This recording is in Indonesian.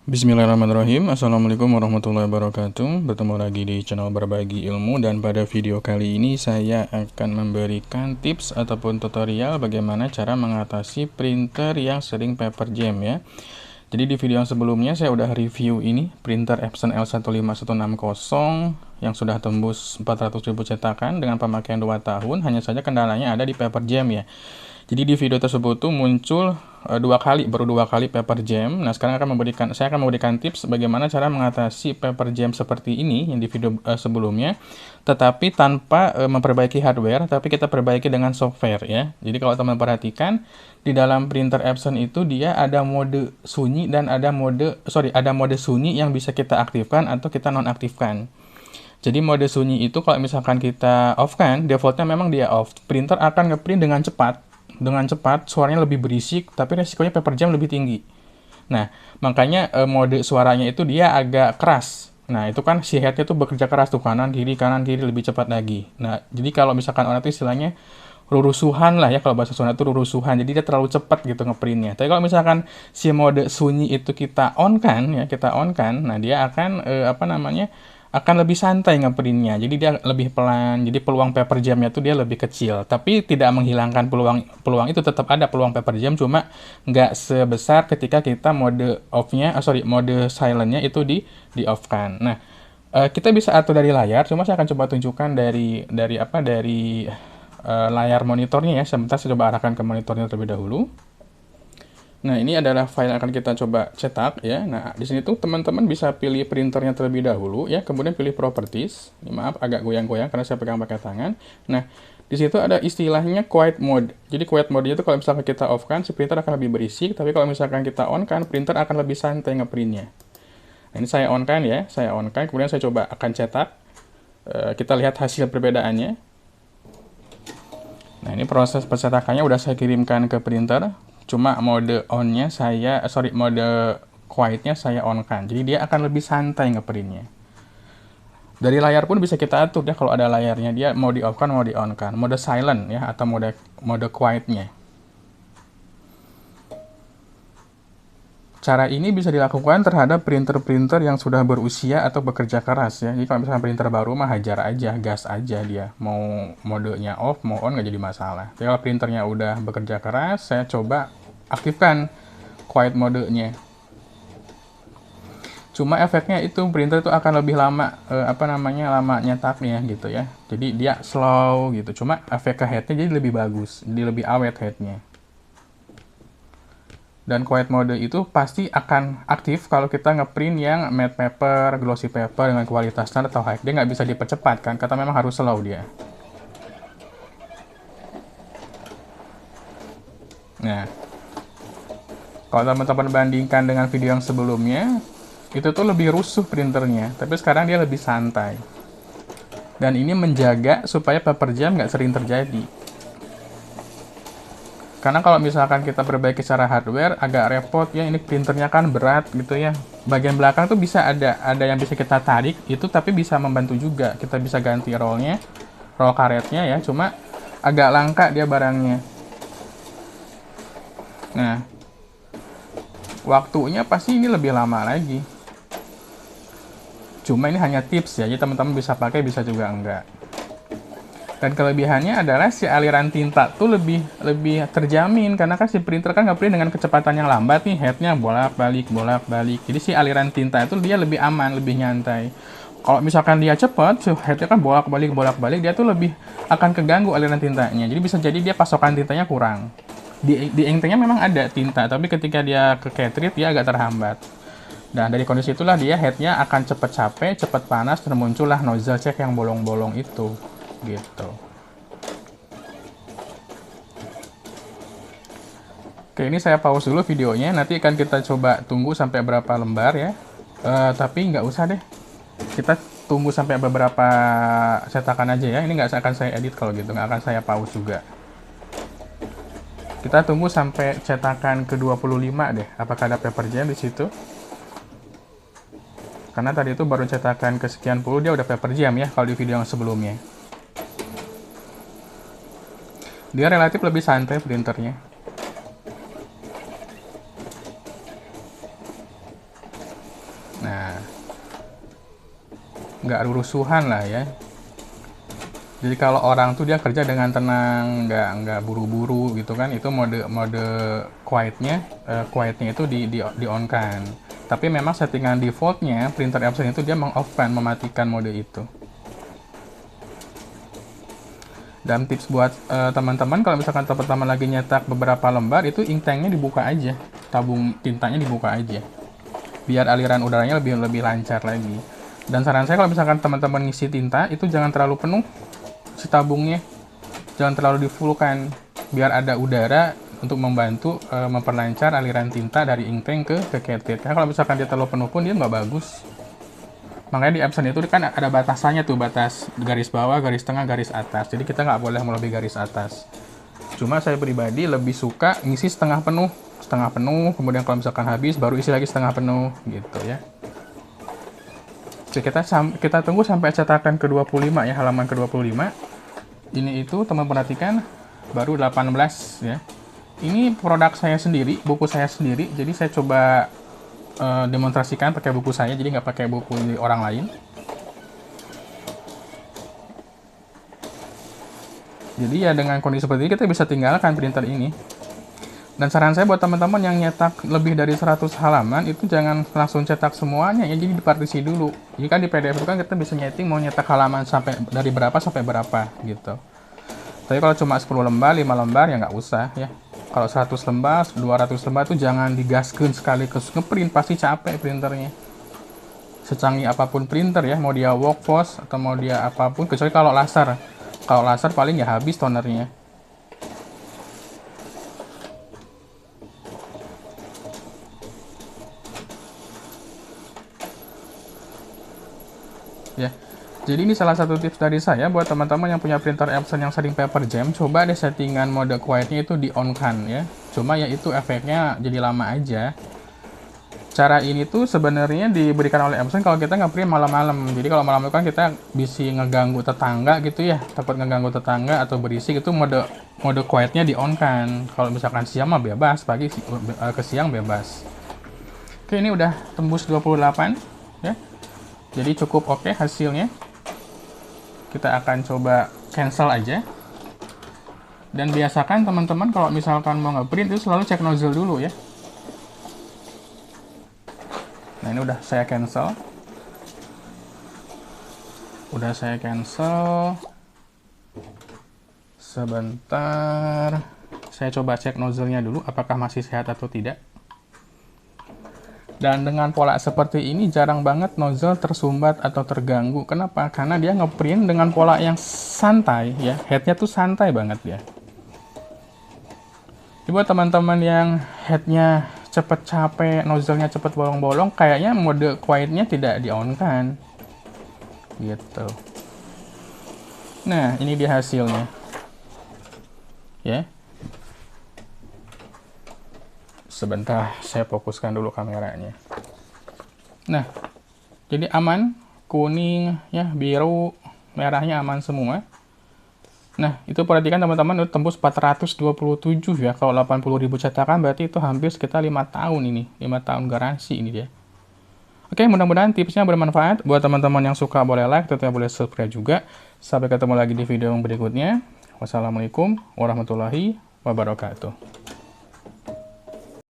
Bismillahirrahmanirrahim. Assalamualaikum warahmatullahi wabarakatuh. Bertemu lagi di channel Berbagi Ilmu, dan pada video kali ini saya akan memberikan tips ataupun tutorial bagaimana cara mengatasi printer yang sering paper jam ya. Jadi di video yang sebelumnya saya udah review ini printer Epson L15160 yang sudah tembus 400.000 cetakan dengan pemakaian 2 tahun. Hanya saja kendalanya ada di paper jam ya. Jadi di video tersebut tuh muncul baru dua kali paper jam. Nah, sekarang saya akan memberikan tips bagaimana cara mengatasi paper jam seperti ini yang di video sebelumnya, tetapi tanpa memperbaiki hardware, tapi kita perbaiki dengan software ya. Jadi kalau teman perhatikan di dalam printer Epson itu dia ada mode sunyi dan ada mode sunyi yang bisa kita aktifkan atau kita nonaktifkan. Jadi mode sunyi itu kalau misalkan kita off kan, defaultnya memang dia off. Printer akan ngeprint dengan cepat, suaranya lebih berisik, tapi resikonya paper jam lebih tinggi. Nah, makanya mode suaranya itu dia agak keras. Nah, itu kan si headnya tuh bekerja keras tuh, kanan kiri lebih cepat lagi. Nah, jadi kalau misalkan orang itu istilahnya rurusuhan lah ya, kalau bahasa Sunda itu rurusuhan. Jadi dia terlalu cepat gitu ngeprintnya. Tapi kalau misalkan si mode sunyi itu kita on kan, nah dia akan akan lebih santai ngeprintnya, jadi dia lebih pelan, jadi peluang paper jamnya tuh dia lebih kecil, tapi tidak menghilangkan peluang itu tetap ada peluang paper jam, cuma nggak sebesar ketika kita mode mode silentnya itu di off kan. Nah, kita bisa atur dari layar, cuma saya akan coba tunjukkan dari layar monitornya ya. Sebentar saya coba arahkan ke monitornya terlebih dahulu. Nah, ini adalah file yang akan kita coba cetak ya. Nah, di sini tuh teman-teman bisa pilih printernya terlebih dahulu ya, kemudian pilih properties. Ini maaf agak goyang-goyang karena saya pegang pakai tangan. Nah, di situ ada istilahnya quiet mode. Jadi quiet mode itu kalau misalkan kita off kan, si printer akan lebih berisik, tapi kalau misalkan kita on kan, printer akan lebih santai ngeprintnya. Nah, ini saya on kan ya, kemudian saya coba akan cetak. Kita lihat hasil perbedaannya. Nah, ini proses percetakannya udah saya kirimkan ke printer. Cuma mode on-nya mode quiet-nya saya on-kan. Jadi dia akan lebih santai ngeprintnya. Dari layar pun bisa kita atur ya, kalau ada layarnya dia mau di off-kan, mau di on-kan. Mode silent ya, atau mode quiet-nya. Cara ini bisa dilakukan terhadap printer-printer yang sudah berusia atau bekerja keras ya. Jadi kalau misalnya printer baru mah hajar aja, gas aja dia. Mau modenya off, mau on nggak jadi masalah. Tapi kalau printernya udah bekerja keras, saya coba aktifkan quiet modenya. Cuma efeknya itu printer itu akan lebih lama lama nyetaknya gitu ya. Jadi dia slow gitu. Cuma efek ke headnya jadi lebih bagus, jadi lebih awet headnya. Dan quiet mode itu pasti akan aktif kalau kita ngeprint yang matte paper, glossy paper dengan kualitas standar atau high. Dia nggak bisa dipercepat kan, kata memang harus slow dia. Nah, kalau teman-teman bandingkan dengan video yang sebelumnya, itu tuh lebih rusuh printernya, tapi sekarang dia lebih santai. Dan ini menjaga supaya paper jam nggak sering terjadi. Karena kalau misalkan kita perbaiki secara hardware agak repot ya, ini printernya kan berat gitu ya. Bagian belakang tuh bisa ada yang bisa kita tarik itu, tapi bisa membantu juga. Kita bisa ganti roll karetnya ya, cuma agak langka dia barangnya. Nah, waktunya pasti ini lebih lama lagi. Cuma ini hanya tips ya, jadi teman-teman bisa pakai, bisa juga enggak. Dan kelebihannya adalah si aliran tinta tuh lebih terjamin, karena kan si printer kan ngeprint dengan kecepatan yang lambat nih, headnya bolak-balik. Jadi si aliran tinta itu dia lebih aman, lebih nyantai. Kalau misalkan dia cepat, si headnya kan bolak-balik, dia tuh lebih akan keganggu aliran tintanya. Jadi bisa jadi dia pasokan tintanya kurang. Di inknya memang ada tinta, tapi ketika dia ke cartridge dia agak terhambat. Dan dari kondisi itulah dia headnya akan cepat capek, cepat panas, dan muncullah nozzle check yang bolong-bolong itu. Gitu. Oke, ini saya pause dulu videonya, nanti akan kita coba tunggu sampai berapa lembar ya. Tapi nggak usah deh, kita tunggu sampai beberapa cetakan aja ya. Ini nggak akan saya edit kalau gitu, nggak akan saya pause juga. Kita tunggu sampai cetakan ke-25 deh, apakah ada paper jam di situ. Karena tadi itu baru cetakan kesekian puluh dia udah paper jam ya, kalau di video yang sebelumnya. Dia relatif lebih santai printernya. Nah, nggak rusuhan lah ya. Jadi kalau orang tuh dia kerja dengan tenang, nggak buru-buru gitu kan, itu mode quietnya itu di on kan. Tapi memang settingan defaultnya printer Epson itu dia meng-off-kan, mematikan mode itu. Dan tips buat teman-teman, kalau misalkan teman-teman lagi nyetak beberapa lembar, itu ink tanknya dibuka aja, tabung tintanya dibuka aja, biar aliran udaranya lebih lancar lagi. Dan saran saya kalau misalkan teman-teman ngisi tinta, itu jangan terlalu penuh si tabungnya, jangan terlalu di-full-kan, biar ada udara untuk membantu memperlancar aliran tinta dari ink tank ke cartridge. Karena kalau misalkan dia terlalu penuh pun dia nggak bagus. Makanya di Epson itu kan ada batasannya tuh, batas garis bawah, garis tengah, garis atas. Jadi kita nggak boleh melebihi garis atas. Cuma saya pribadi lebih suka ngisi setengah penuh, kemudian kalau misalkan habis baru isi lagi setengah penuh gitu ya. Oke, kita tunggu sampai cetakan ke-25 ya, halaman ke-25. Ini itu teman perhatikan baru 18 ya. Ini produk saya sendiri, buku saya sendiri. Jadi saya coba demonstrasikan pakai buku saya, jadi nggak pakai buku orang lain. Jadi ya dengan kondisi seperti ini kita bisa tinggalkan printer ini. Dan saran saya buat teman-teman yang nyetak lebih dari 100 halaman, itu jangan langsung cetak semuanya ya, jadi dipartisi dulu. Jika di PDF itu kan kita bisa nyeting mau nyetak halaman sampai dari berapa sampai berapa gitu. Tapi kalau cuma 10 lembar, 5 lembar ya nggak usah ya. Kalau 100 lembar, 200 lembar itu jangan digaskeun sekaligus ngeprint, pasti capek printernya. Secanggih apapun printer ya, mau dia workforce atau mau dia apapun, kecuali kalau laser. Kalau laser paling ya habis tonernya. Ya, jadi ini salah satu tips dari saya buat teman-teman yang punya printer Epson yang sering paper jam, coba deh settingan mode quietnya itu di on kan ya. Cuma ya itu efeknya jadi lama aja. Cara ini tuh sebenarnya diberikan oleh Epson kalau kita nge-print malam-malam. Jadi kalau malam itu kan kita bisa ngeganggu tetangga gitu ya, takut ngeganggu tetangga atau berisik, itu mode quietnya di on kan. Kalau misalkan siang mah bebas, pagi ke siang bebas. Oke, ini udah tembus 28 ya. Jadi cukup oke hasilnya. Kita akan coba cancel aja. Dan biasakan teman-teman kalau misalkan mau nge-print itu selalu cek nozzle dulu ya. Nah, ini udah saya cancel. Sebentar. Saya coba cek nozzle-nya dulu apakah masih sehat atau tidak. Dan dengan pola seperti ini jarang banget nozzle tersumbat atau terganggu. Kenapa? Karena dia ngeprint dengan pola yang santai ya. Headnya tuh santai banget ya. Jadi buat teman-teman yang headnya cepet capek, nozzle-nya cepet bolong-bolong, kayaknya mode quiet-nya tidak di-on kan. Gitu. Nah, ini dia hasilnya. Ya. Sebentar, saya fokuskan dulu kameranya. Nah, jadi aman, kuning, ya, biru, merahnya aman semua. Nah, itu perhatikan teman-teman, itu tembus 427 ya. Kalau 80.000 cetakan berarti itu hampir sekitar 5 tahun ini. 5 tahun garansi ini dia. Oke, mudah-mudahan tipsnya bermanfaat. Buat teman-teman yang suka boleh like, tentunya boleh subscribe juga. Sampai ketemu lagi di video yang berikutnya. Wassalamualaikum warahmatullahi wabarakatuh.